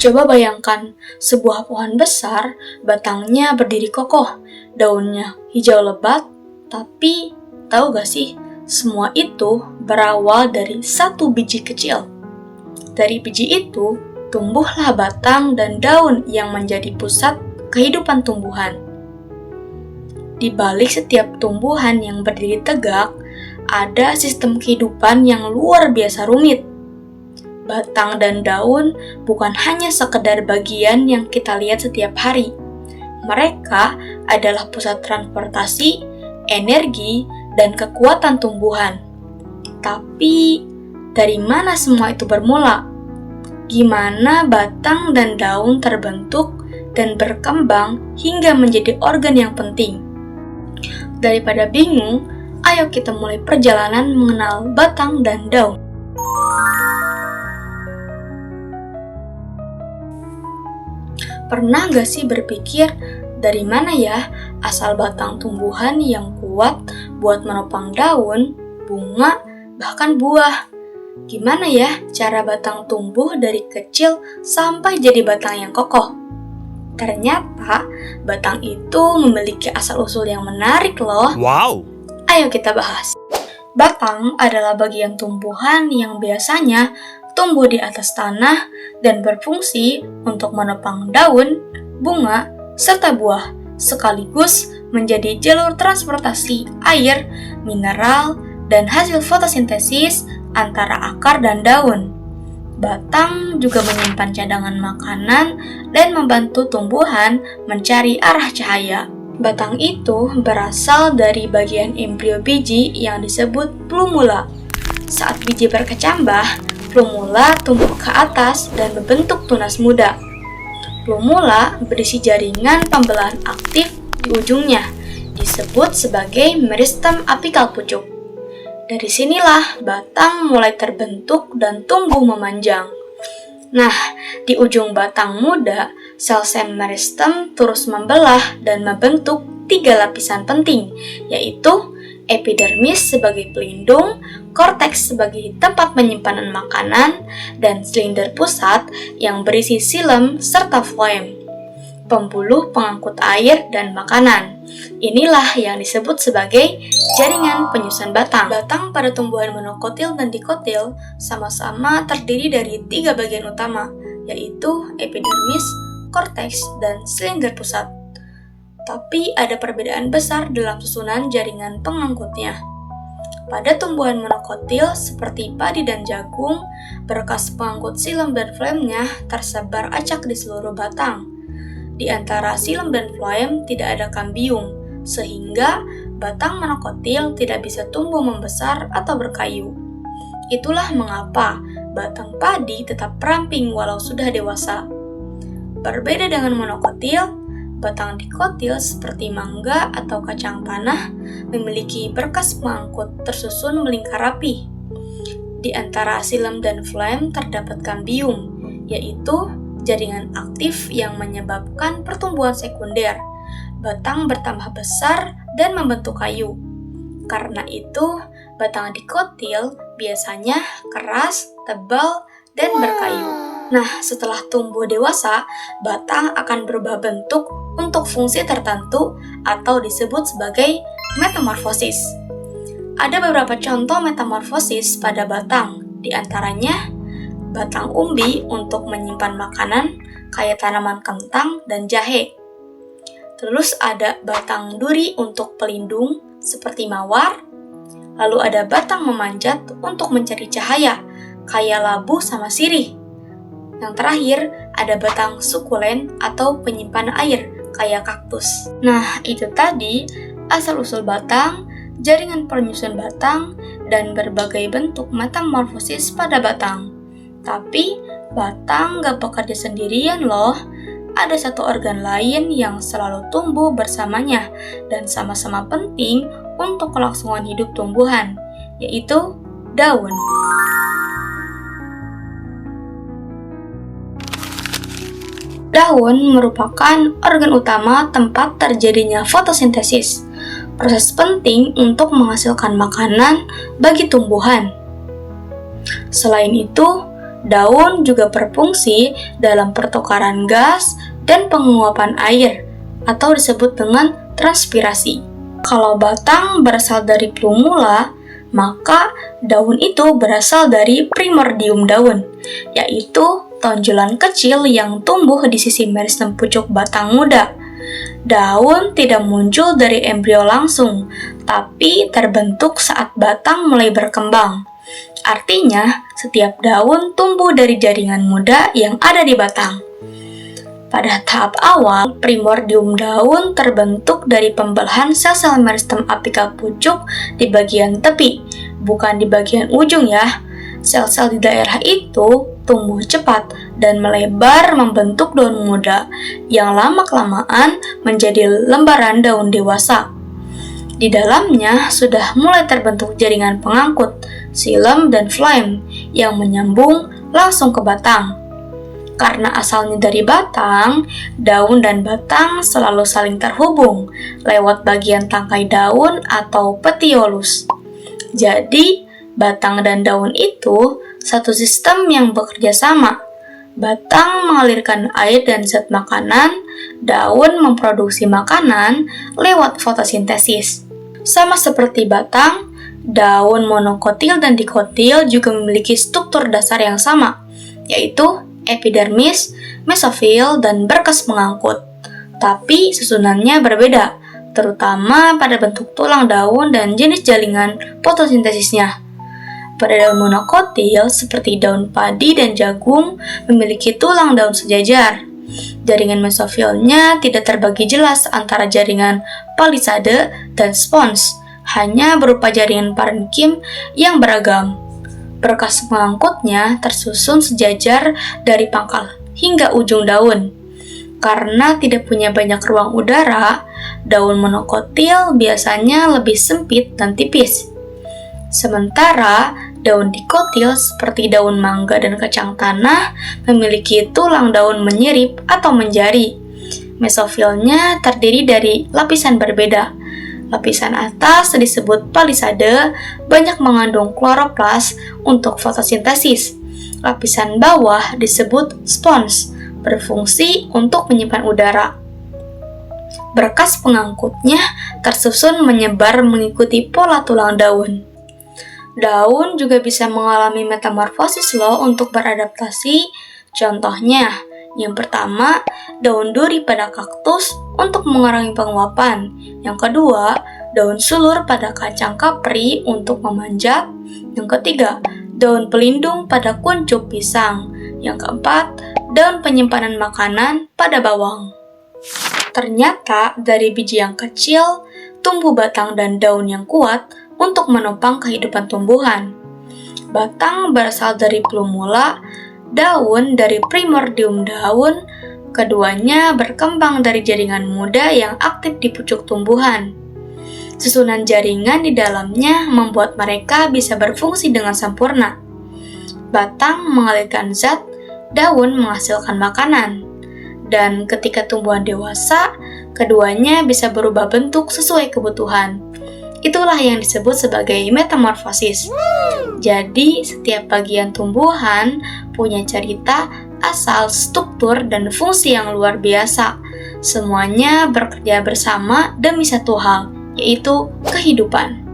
Coba bayangkan, sebuah pohon besar, batangnya berdiri kokoh, daunnya hijau lebat, tapi tahu gak sih, semua itu berawal dari satu biji kecil. Dari biji itu, tumbuhlah batang dan daun yang menjadi pusat kehidupan tumbuhan. Di balik setiap tumbuhan yang berdiri tegak, ada sistem kehidupan yang luar biasa rumit. Batang dan daun bukan hanya sekedar bagian yang kita lihat setiap hari. Mereka adalah pusat transportasi, energi, dan kekuatan tumbuhan. Tapi, dari mana semua itu bermula? Gimana batang dan daun terbentuk dan berkembang hingga menjadi organ yang penting? Daripada bingung, ayo kita mulai perjalanan mengenal batang dan daun. Pernah gak sih berpikir, dari mana ya asal batang tumbuhan yang kuat buat menopang daun, bunga, bahkan buah? Gimana ya cara batang tumbuh dari kecil sampai jadi batang yang kokoh? Ternyata, batang itu memiliki asal-usul yang menarik loh. Wow! Ayo kita bahas. Batang adalah bagian tumbuhan yang biasanya tumbuh di atas tanah dan berfungsi untuk menopang daun, bunga, serta buah, sekaligus menjadi jalur transportasi air, mineral, dan hasil fotosintesis antara akar dan daun. Batang juga menyimpan cadangan makanan dan membantu tumbuhan mencari arah cahaya. Batang itu berasal dari bagian embrio biji yang disebut plumula. Saat biji berkecambah, plumula tumbuh ke atas dan membentuk tunas muda. Plumula berisi jaringan pembelahan aktif di ujungnya, disebut sebagai meristem apikal pucuk. Dari sinilah batang mulai terbentuk dan tumbuh memanjang. Nah, di ujung batang muda, sel-sel meristem terus membelah dan membentuk 3 lapisan penting, yaitu epidermis sebagai pelindung, korteks sebagai tempat penyimpanan makanan, dan silinder pusat yang berisi xilem serta floem, pembuluh pengangkut air dan makanan. Inilah yang disebut sebagai jaringan penyusun batang. Batang pada tumbuhan monokotil dan dikotil sama-sama terdiri dari 3 bagian utama, yaitu epidermis, korteks, dan silinder pusat. Tapi ada perbedaan besar dalam susunan jaringan pengangkutnya. Pada tumbuhan monokotil seperti padi dan jagung, berkas pengangkut xilem dan floemnya tersebar acak di seluruh batang. Di antara xilem dan floem tidak ada kambium, sehingga batang monokotil tidak bisa tumbuh membesar atau berkayu. Itulah mengapa batang padi tetap ramping walau sudah dewasa. Berbeda dengan monokotil, batang dikotil seperti mangga atau kacang tanah memiliki berkas pengangkut tersusun melingkar rapi. Di antara xilem dan floem terdapat kambium, yaitu jaringan aktif yang menyebabkan pertumbuhan sekunder. Batang bertambah besar dan membentuk kayu. Karena itu, batang dikotil biasanya keras, tebal, dan berkayu. Nah, setelah tumbuh dewasa, batang akan berubah bentuk untuk fungsi tertentu atau disebut sebagai metamorfosis. Ada beberapa contoh metamorfosis pada batang, di antaranya batang umbi untuk menyimpan makanan kayak tanaman kentang dan jahe. Terus ada batang duri untuk pelindung seperti mawar. Lalu ada batang memanjat untuk mencari cahaya kayak labu sama sirih. Yang terakhir ada batang sukulen atau penyimpan air kayak kaktus. Nah, itu tadi asal-usul batang, jaringan penyusun batang, dan berbagai bentuk metamorfosis pada batang. Tapi, batang gak bekerja sendirian loh. Ada satu organ lain yang selalu tumbuh bersamanya dan sama-sama penting untuk kelangsungan hidup tumbuhan, yaitu daun. Daun merupakan organ utama tempat terjadinya fotosintesis, proses penting untuk menghasilkan makanan bagi tumbuhan. Selain itu, daun juga berfungsi dalam pertukaran gas dan penguapan air, atau disebut dengan transpirasi. Kalau batang berasal dari plumula, maka daun itu berasal dari primordium daun, yaitu tonjolan kecil yang tumbuh di sisi meristem pucuk batang muda. Daun tidak muncul dari embrio langsung, tapi terbentuk saat batang mulai berkembang. Artinya, setiap daun tumbuh dari jaringan muda yang ada di batang. Pada tahap awal, primordium daun terbentuk dari pembelahan sel-sel meristem apikal pucuk di bagian tepi, bukan di bagian ujung ya. Sel-sel di daerah itu tumbuh cepat dan melebar membentuk daun muda yang lama-kelamaan menjadi lembaran daun dewasa. Di dalamnya sudah mulai terbentuk jaringan pengangkut, xilem dan phloem yang menyambung langsung ke batang. Karena asalnya dari batang, daun dan batang selalu saling terhubung lewat bagian tangkai daun atau petiolus. Jadi, batang dan daun itu satu sistem yang bekerja sama. Batang mengalirkan air dan zat makanan, daun memproduksi makanan lewat fotosintesis. Sama seperti batang, daun monokotil dan dikotil juga memiliki struktur dasar yang sama, yaitu epidermis, mesofil, dan berkas pengangkut. Tapi susunannya berbeda, terutama pada bentuk tulang daun dan jenis jaringan fotosintesisnya. Pada daun monokotil, seperti daun padi dan jagung, memiliki tulang daun sejajar. Jaringan mesofilnya tidak terbagi jelas antara jaringan palisade dan spons, hanya berupa jaringan parenkim yang beragam. Berkas pengangkutnya tersusun sejajar dari pangkal hingga ujung daun. Karena tidak punya banyak ruang udara, daun monokotil biasanya lebih sempit dan tipis. Sementara daun dikotil seperti daun mangga dan kacang tanah memiliki tulang daun menyirip atau menjari. Mesofilnya terdiri dari lapisan berbeda. Lapisan atas disebut palisade, banyak mengandung kloroplas untuk fotosintesis. Lapisan bawah disebut spons, berfungsi untuk menyimpan udara. Berkas pengangkutnya tersusun menyebar mengikuti pola tulang daun. Daun juga bisa mengalami metamorfosis loh untuk beradaptasi. Contohnya, yang pertama, daun duri pada kaktus untuk mengurangi penguapan. Yang kedua, daun sulur pada kacang kapri untuk memanjat. Yang ketiga, daun pelindung pada kuncup pisang. Yang keempat, daun penyimpanan makanan pada bawang. Ternyata dari biji yang kecil, tumbuh batang dan daun yang kuat untuk menopang kehidupan tumbuhan. Batang berasal dari plumula, daun dari primordium daun, keduanya berkembang dari jaringan muda yang aktif di pucuk tumbuhan. Susunan jaringan di dalamnya membuat mereka bisa berfungsi dengan sempurna. Batang mengalirkan zat, daun menghasilkan makanan. Dan ketika tumbuhan dewasa, keduanya bisa berubah bentuk sesuai kebutuhan. Itulah yang disebut sebagai metamorfosis. Jadi, setiap bagian tumbuhan punya cerita, asal, struktur, dan fungsi yang luar biasa. Semuanya bekerja bersama demi satu hal, yaitu kehidupan.